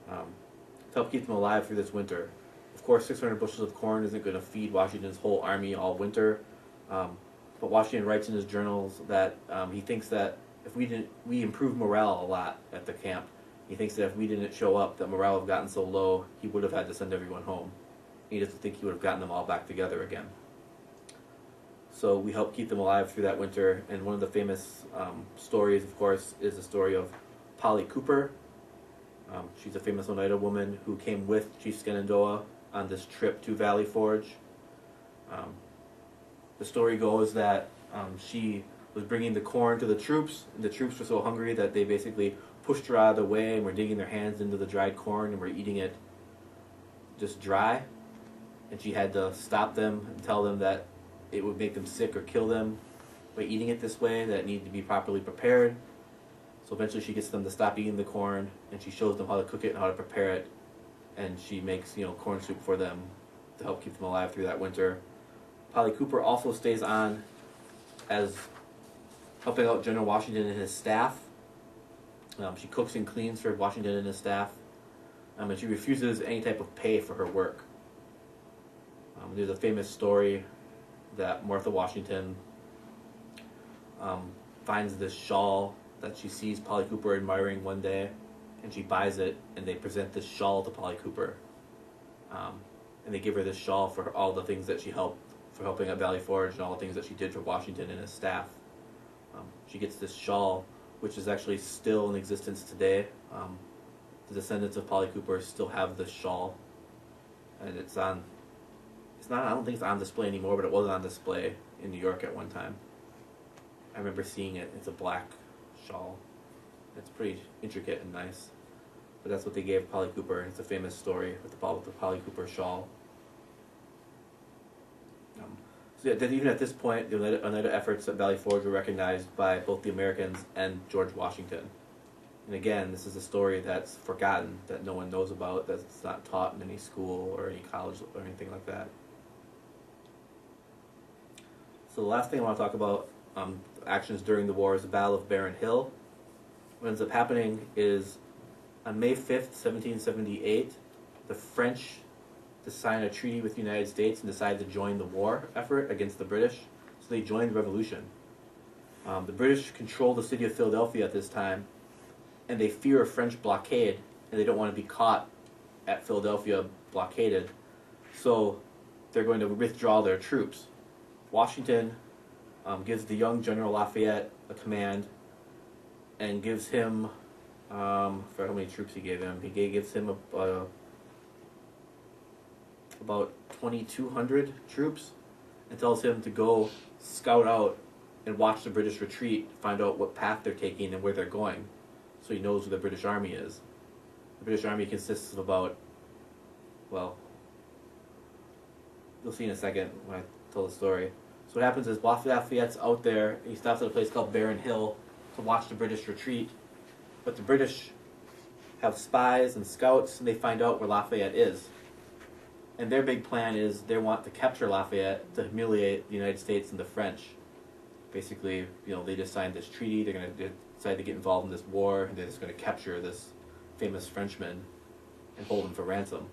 to help keep them alive through this winter. Of course, 600 bushels of corn isn't going to feed Washington's whole army all winter, but Washington writes in his journals that he thinks that if we improved morale a lot at the camp. He thinks that if we didn't show up, that morale would have gotten so low, he would have had to send everyone home. He doesn't think he would have gotten them all back together again. So we helped keep them alive through that winter, and one of the famous stories, of course, is the story of Polly Cooper. She's a famous Oneida woman who came with Chief Shenandoah on this trip to Valley Forge. The story goes that she was bringing the corn to the troops, and the troops were so hungry that they basically pushed her out of the way and were digging their hands into the dried corn and were eating it just dry. And she had to stop them and tell them that it would make them sick or kill them by eating it this way, that it needed to be properly prepared. So eventually she gets them to stop eating the corn, and she shows them how to cook it and how to prepare it. And she makes, corn soup for them to help keep them alive through that winter. Polly Cooper also stays on as helping out General Washington and his staff. She cooks and cleans for Washington and his staff. And she refuses any type of pay for her work. There's a famous story that Martha Washington finds this shawl that she sees Polly Cooper admiring one day, and she buys it, and they present this shawl to Polly Cooper. And they give her this shawl for all the things that she helped, for helping at Valley Forge and all the things that she did for Washington and his staff. She gets this shawl, which is actually still in existence today. The descendants of Polly Cooper still have this shawl, and I don't think it's on display anymore, but it was on display in New York at one time. I remember seeing it. It's a black shawl. It's pretty intricate and nice. But that's what they gave Polly Cooper. It's a famous story with the Polly Cooper shawl. So yeah, even at this point, the Oneida efforts at Valley Forge were recognized by both the Americans and George Washington. And again, this is a story that's forgotten, that no one knows about, that's not taught in any school or any college or anything like that. So the last thing I want to talk about, actions during the war, is the Battle of Barren Hill. What ends up happening is, on May 5th, 1778, the French to sign a treaty with the United States and decide to join the war effort against the British. So they joined the revolution. The British control the city of Philadelphia at this time, and they fear a French blockade, and they don't want to be caught at Philadelphia blockaded. So they're going to withdraw their troops. Washington gives the young General Lafayette a command and gives him, for how many troops he gave him, he gives him about 2,200 troops, and tells him to go scout out and watch the British retreat, find out what path they're taking and where they're going, so he knows where the British Army is. The British Army consists of about, well, you'll see in a second when I tell the story. So what happens is Lafayette's out there, he stops at a place called Barren Hill to watch the British retreat, but the British have spies and scouts, and they find out where Lafayette is. And their big plan is they want to capture Lafayette to humiliate the United States and the French. Basically, they just signed this treaty, they're going to decide to get involved in this war, and they're just going to capture this famous Frenchman and hold him for ransom.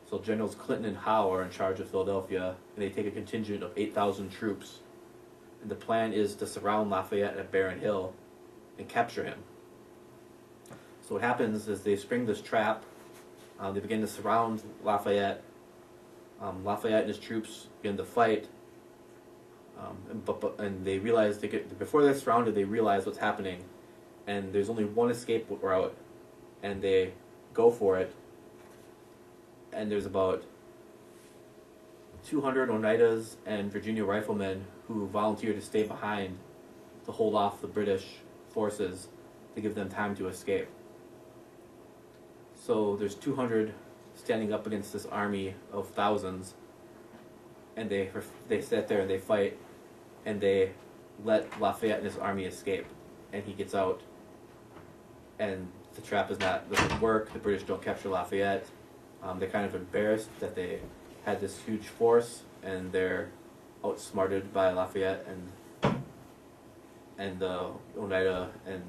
So Generals Clinton and Howe are in charge of Philadelphia, and they take a contingent of 8,000 troops. And the plan is to surround Lafayette at Barren Hill and capture him. So what happens is they spring this trap. They begin to surround Lafayette. Lafayette and his troops begin to fight. And they realize before they're surrounded, they realize what's happening, and there's only one escape route, and they go for it. And there's about 200 Oneidas and Virginia riflemen who volunteer to stay behind to hold off the British forces to give them time to escape. So there's 200 standing up against this army of thousands, and they sit there and they fight, and they let Lafayette and his army escape, and he gets out, and the trap doesn't work. The British don't capture Lafayette. They're kind of embarrassed that they had this huge force, and they're outsmarted by Lafayette and the Oneida and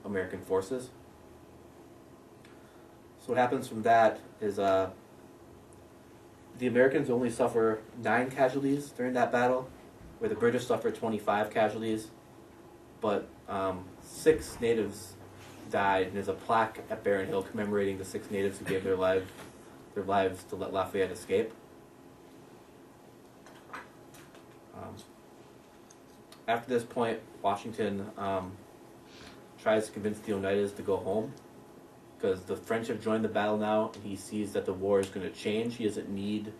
American forces. So what happens from that is the Americans only suffer 9 casualties during that battle, where the British suffer 25 casualties, but 6 natives died, and there's a plaque at Barren Hill commemorating the 6 natives who gave their lives to let Lafayette escape. After this point, Washington tries to convince the Oneidas to go home, because the French have joined the battle now, and he sees that the war is going to change. He doesn't need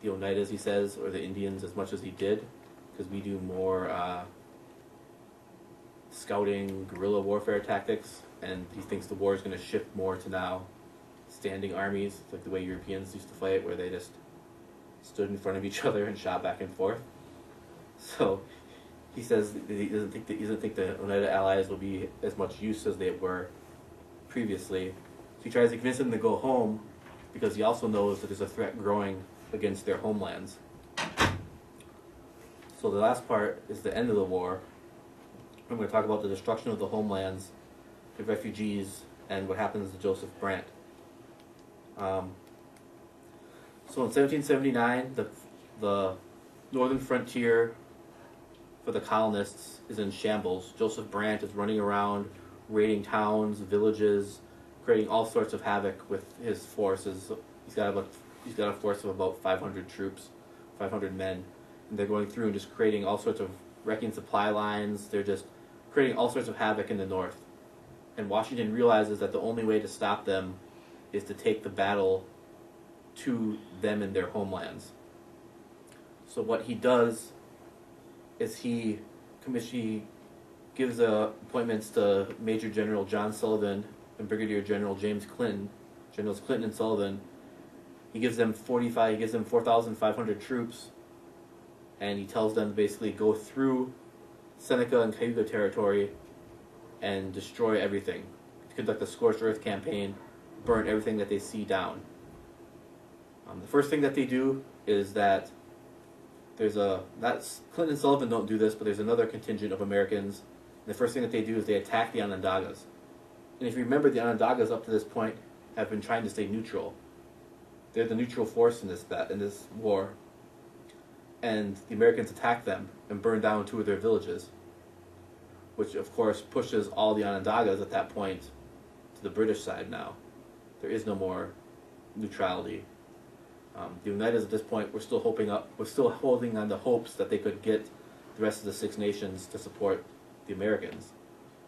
the Oneidas, he says, or the Indians as much as he did, because we do more scouting, guerrilla warfare tactics, and he thinks the war is going to shift more to now standing armies, like the way Europeans used to fight, where they just stood in front of each other and shot back and forth. So he says that he doesn't think the Oneida allies will be as much use as they were previously. So he tries to convince them to go home because he also knows that there's a threat growing against their homelands. So the last part is the end of the war. I'm going to talk about the destruction of the homelands, the refugees, and what happens to Joseph Brant. So in 1779, the northern frontier for the colonists is in shambles. Joseph Brant is running around, raiding towns, villages, creating all sorts of havoc with his forces. He's got a force of about 500 troops, 500 men, and they're going through and just creating all sorts of wrecking supply lines. They're just creating all sorts of havoc in the north. And Washington realizes that the only way to stop them is to take the battle to them in their homelands. So what he does is he gives appointments to Major General John Sullivan and Brigadier General James Clinton, Generals Clinton and Sullivan. He gives them 4,500 troops, and he tells them to basically go through Seneca and Cayuga territory and destroy everything. Conduct a scorched earth campaign, burn everything that they see down. The first thing that they do is that Clinton and Sullivan don't do this, but there's another contingent of Americans. And the first thing that they do is they attack the Onondagas. And if you remember, the Onondagas up to this point have been trying to stay neutral. They're the neutral force in this war. And the Americans attack them and burn down 2 of their villages, which of course pushes all the Onondagas at that point to the British side now. There is no more neutrality. The Oneidas at this point, we're still holding on to hopes that they could get the rest of the 6 nations to support the Americans.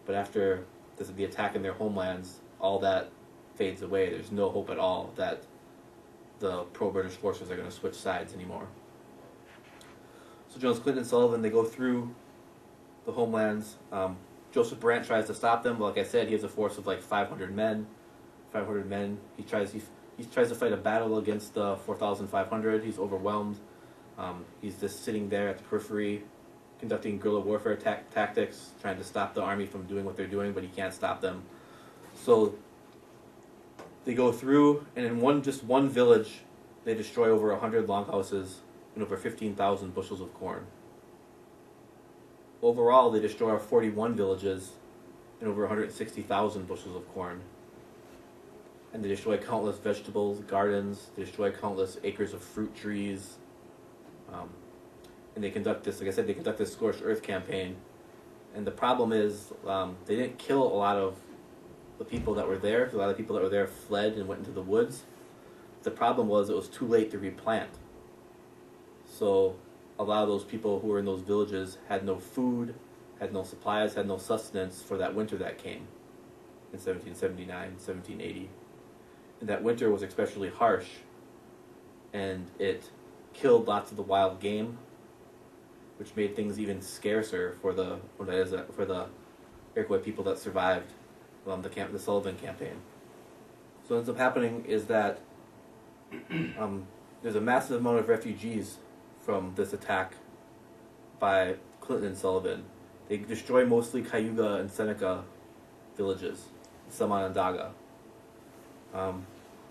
But after the attack in their homelands, all that fades away. There's no hope at all that the pro-British forces are going to switch sides anymore. So Generals Clinton and Sullivan, they go through the homelands. Joseph Brant tries to stop them, but like I said, he has a force of like 500 men. He tries to fight a battle against the 4,500. He's overwhelmed. He's just sitting there at the periphery, conducting guerrilla warfare tactics, trying to stop the army from doing what they're doing, but he can't stop them. So they go through, and in one village, they destroy over 100 longhouses and over 15,000 bushels of corn. Overall, they destroy 41 villages and over 160,000 bushels of corn. And they destroy countless vegetables, gardens. They destroy countless acres of fruit trees. And they conduct this, like I said, this scorched earth campaign. And the problem is, they didn't kill a lot of the people that were there. A lot of people that were there fled and went into the woods. The problem was it was too late to replant. So a lot of those people who were in those villages had no food, had no supplies, had no sustenance for that winter that came in 1779, 1780. And that winter was especially harsh, and it killed lots of the wild game, which made things even scarcer for the Iroquois people that survived the Sullivan campaign. So what ends up happening is that there's a massive amount of refugees from this attack by Clinton and Sullivan. They destroy mostly Cayuga and Seneca villages, some Onondaga. And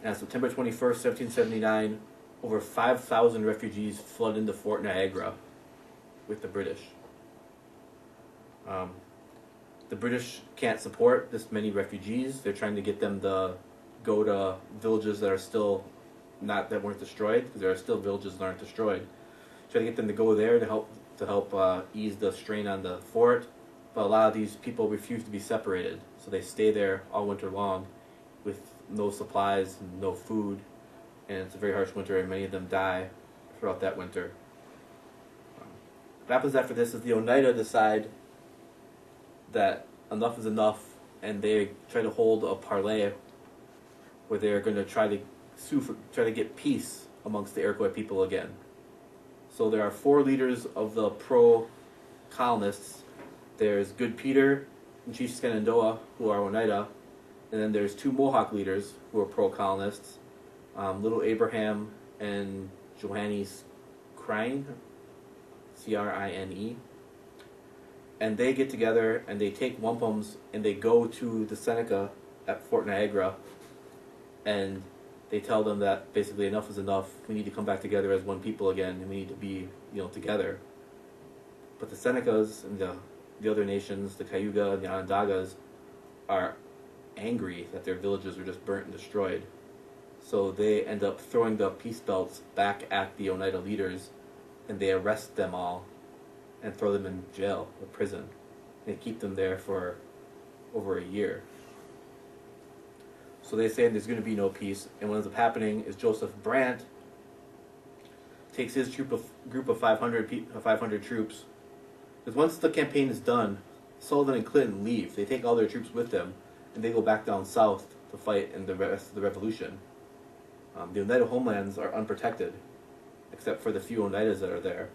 on September 21st, 1779, over 5,000 refugees flood into Fort Niagara with the British. The British can't support this many refugees. They're trying to get them to go to villages that weren't destroyed, because there are still villages that aren't destroyed. Try to get them to go there to help ease the strain on the fort, but a lot of these people refuse to be separated, so they stay there all winter long with no supplies, no food, and it's a very harsh winter, and many of them die throughout that winter. What happens after this is the Oneida decide that enough is enough, and they try to hold a parley where they're going to try to get peace amongst the Iroquois people again. So there are 4 leaders of the pro-colonists There's Good Peter and Chief Shenandoah, who are Oneida, and then there's 2 Mohawk leaders who are pro-colonists, Little Abraham and Johannes Crine, Crine, and they get together and they take wampums and they go to the Seneca at Fort Niagara, and they tell them that basically enough is enough. We need to come back together as one people again, and we need to be, together. But the Senecas and the other nations, the Cayuga and the Onondagas, are angry that their villages were just burnt and destroyed. So they end up throwing the peace belts back at the Oneida leaders, and they arrest them all and throw them in jail or prison. They keep them there for over a year. So they say there's going to be no peace, and what ends up happening is Joseph Brant takes his group of 500 troops. Because once the campaign is done, Sullivan and Clinton leave. They take all their troops with them, and they go back down south to fight in the rest of the revolution. The Oneida homelands are unprotected, except for the few Oneidas that are there.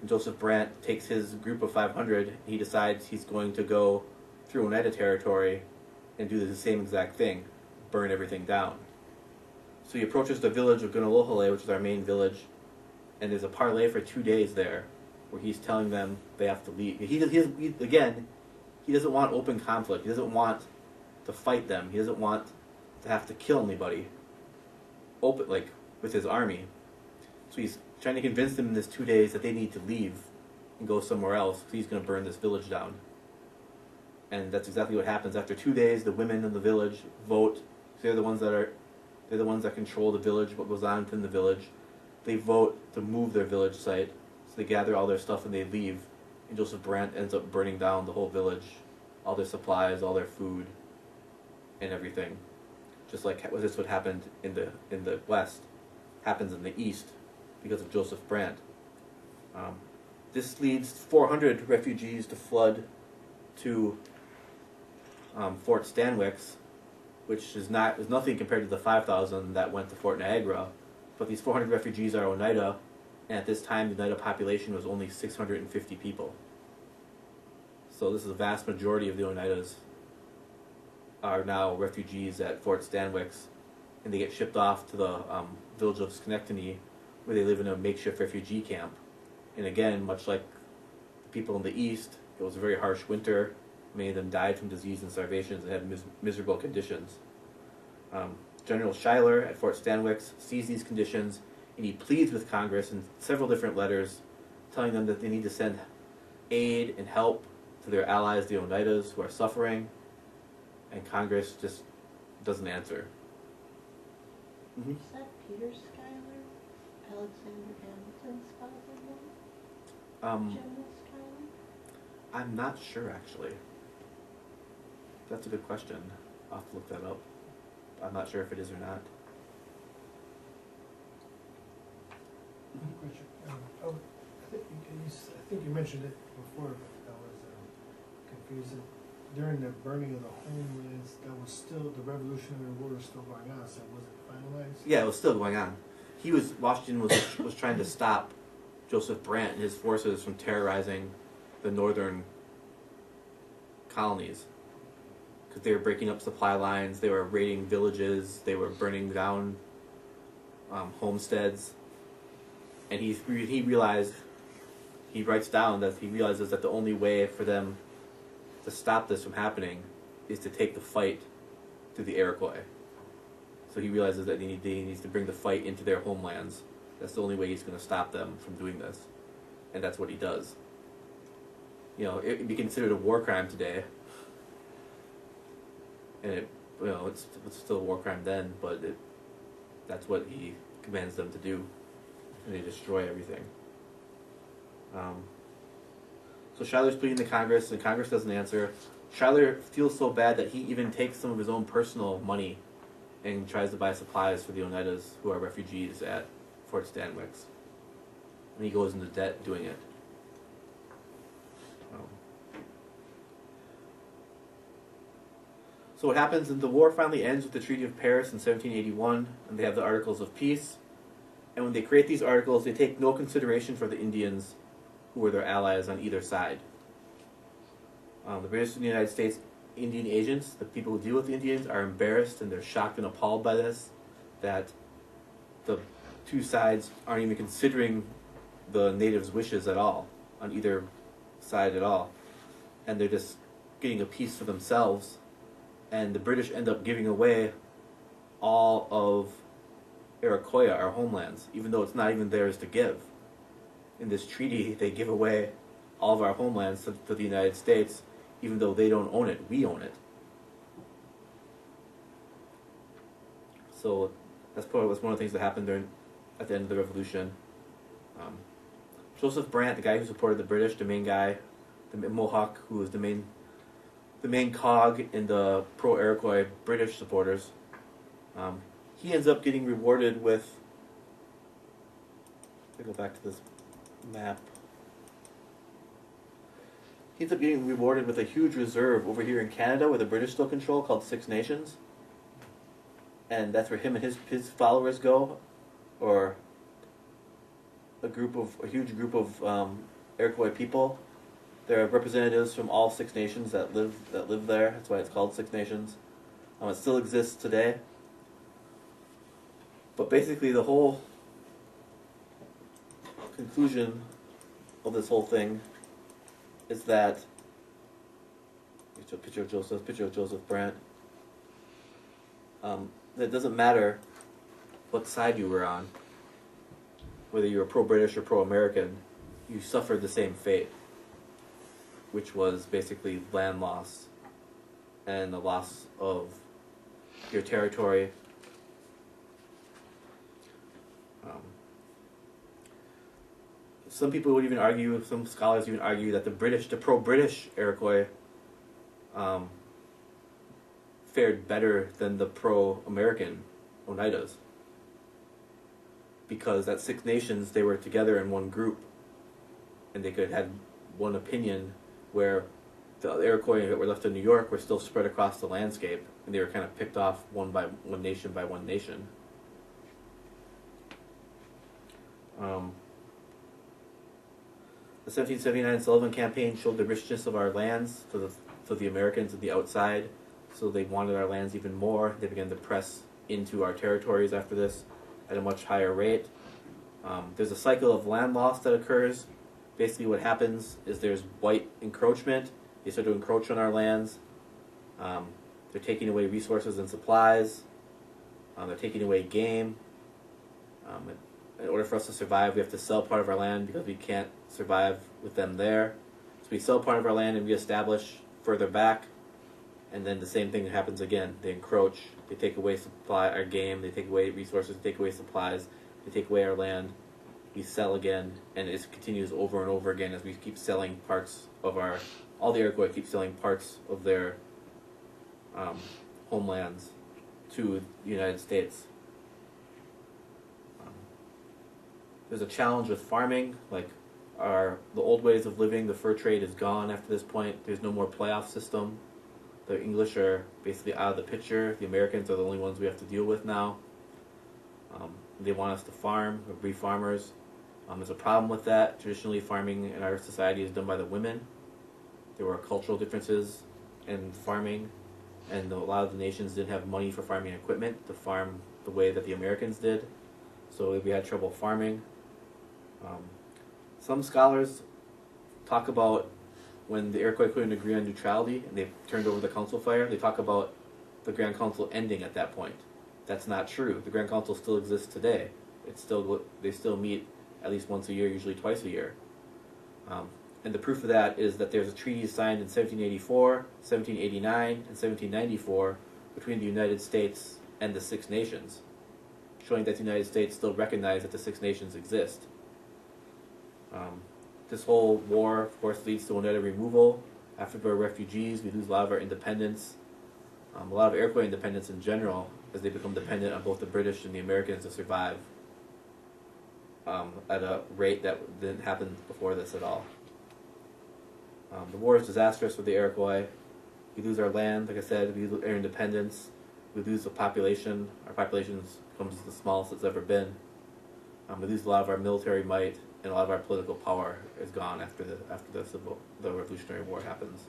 And Joseph Brant takes his group of 500, and he decides he's going to go through Oneida territory and do the same exact thing, burn everything down. So he approaches the village of Gunalohole, which is our main village, and there's a parley for 2 days there, where he's telling them they have to leave. He doesn't want open conflict. He doesn't want to fight them. He doesn't want to have to kill anybody with his army. So he's trying to convince them in this 2 days that they need to leave and go somewhere else, because he's going to burn this village down. And that's exactly what happens. After 2 days, the women in the village vote. They're the ones that control the village, what goes on within the village. They vote to move their village site. So they gather all their stuff and they leave. And Joseph Brant ends up burning down the whole village, all their supplies, all their food, and everything. Just like what happened in the West, happens in the East because of Joseph Brant. This leads 400 refugees to flood to Fort Stanwix, which is nothing compared to the 5,000 that went to Fort Niagara. But these 400 refugees are Oneida, and at this time the Oneida population was only 650 people. So this is a vast majority of the Oneidas are now refugees at Fort Stanwix, and they get shipped off to the village of Schenectady, where they live in a makeshift refugee camp. And again, much like the people in the East, it was a very harsh winter. Many of them died from disease and starvation and had miserable conditions. General Schuyler at Fort Stanwix sees these conditions, and he pleads with Congress in several different letters, telling them that they need to send aid and help to their allies, the Oneidas, who are suffering, and Congress just doesn't answer. Mm-hmm.
Is that Peter Schuyler, Alexander Hamilton's father-in-law? General Schuyler?
I'm not sure, actually. That's a good question. I'll have to look that up. I'm not sure if it is or not.
Question. I think you mentioned it before, but that was confusing. During the burning of the homelands, the Revolutionary War was still going on, so was it finalized?
Yeah, it was still going on. Washington was trying to stop Joseph Brant and his forces from terrorizing the northern colonies, because they were breaking up supply lines, they were raiding villages, they were burning down homesteads, and he writes down that he realizes that the only way for them to stop this from happening is to take the fight to the Iroquois. So he realizes that he needs to bring the fight into their homelands. That's the only way he's going to stop them from doing this, and that's what he does. It would be considered a war crime today, and it's still a war crime then, but that's what he commands them to do, and they destroy everything. So Schuyler's pleading to Congress, and Congress doesn't answer. Schuyler feels so bad that he even takes some of his own personal money and tries to buy supplies for the Oneidas who are refugees at Fort Stanwix. And he goes into debt doing it. So what happens is the war finally ends with the Treaty of Paris in 1781, and they have the Articles of Peace. And when they create these articles, they take no consideration for the Indians who were their allies on either side. The British and the United States Indian agents, the people who deal with the Indians, are embarrassed and they're shocked and appalled by this, that the two sides aren't even considering the natives' wishes at all, on either side at all. And they're just getting a piece for themselves. And the British end up giving away all of Iroquois, our homelands, even though it's not even theirs to give. In this treaty, they give away all of our homelands to the United States, even though they don't own it. We own it. So that's probably one of the things that happened at the end of the Revolution. Joseph Brant, the guy who supported the British, the main guy, the Mohawk, who was the main cog in the pro-Iroquois British supporters, he ends up getting rewarded with, let me go back to this map. He ends up getting rewarded with a huge reserve over here in Canada, where the British still control, called Six Nations. And that's where him and his followers go, or a huge group of Iroquois people. There are representatives from all Six Nations that live there. That's why it's called Six Nations. It still exists today. But basically, the whole conclusion of this whole thing is that, here's a picture of Joseph Brant. It doesn't matter what side you were on, whether you were pro-British or pro-American, you suffered the same fate, which was basically land loss and the loss of your territory. Some people would even argue, some scholars even argue, that the pro-British Iroquois fared better than the pro-American Oneidas, because at Six Nations they were together in one group, and they could have one opinion, where the Iroquois that were left in New York were still spread across the landscape, and they were kind of picked off one nation by one nation. The 1779 Sullivan Campaign showed the richness of our lands to the Americans at the outside, so they wanted our lands even more. They began to press into our territories after this at a much higher rate. There's a cycle of land loss that occurs. Basically what happens is there's white encroachment. They start to encroach on our lands. They're taking away resources and supplies. They're taking away game. In order for us to survive, we have to sell part of our land because we can't survive with them there. So we sell part of our land and we establish further back, and then the same thing happens again. They encroach, they take away our game, they take away resources, they take away supplies, they take away our land, we sell again, and it continues over and over again as we keep selling parts of all the Iroquois keep selling parts of their homelands to the United States. There's a challenge with farming, like the old ways of living. The fur trade is gone after this point. There's no more playoff system. The English are basically out of the picture. The Americans are the only ones we have to deal with now. They want us to farm, or be farmers. There's a problem with that. Traditionally, farming in our society is done by the women. There were cultural differences in farming, and a lot of the nations didn't have money for farming equipment to farm the way that the Americans did. So we had trouble farming. Some scholars talk about when the Iroquois couldn't agree on neutrality and they turned over the council fire, they talk about the Grand Council ending at that point. That's not true. The Grand Council still exists today. They still meet at least once a year, usually twice a year. And the proof of that is that there's a treaty signed in 1784, 1789, and 1794 between the United States and the Six Nations, showing that the United States still recognizes that the Six Nations exist. This whole war, of course, leads to Oneida removal. After we're refugees, we lose a lot of our independence, a lot of Iroquois independence in general, as they become dependent on both the British and the Americans to survive at a rate that didn't happen before this at all. The war is disastrous for the Iroquois. We lose our land, like I said, we lose our independence, we lose the population. Our population becomes the smallest it's ever been. We lose a lot of our military might, and a lot of our political power is gone after the Revolutionary War happens.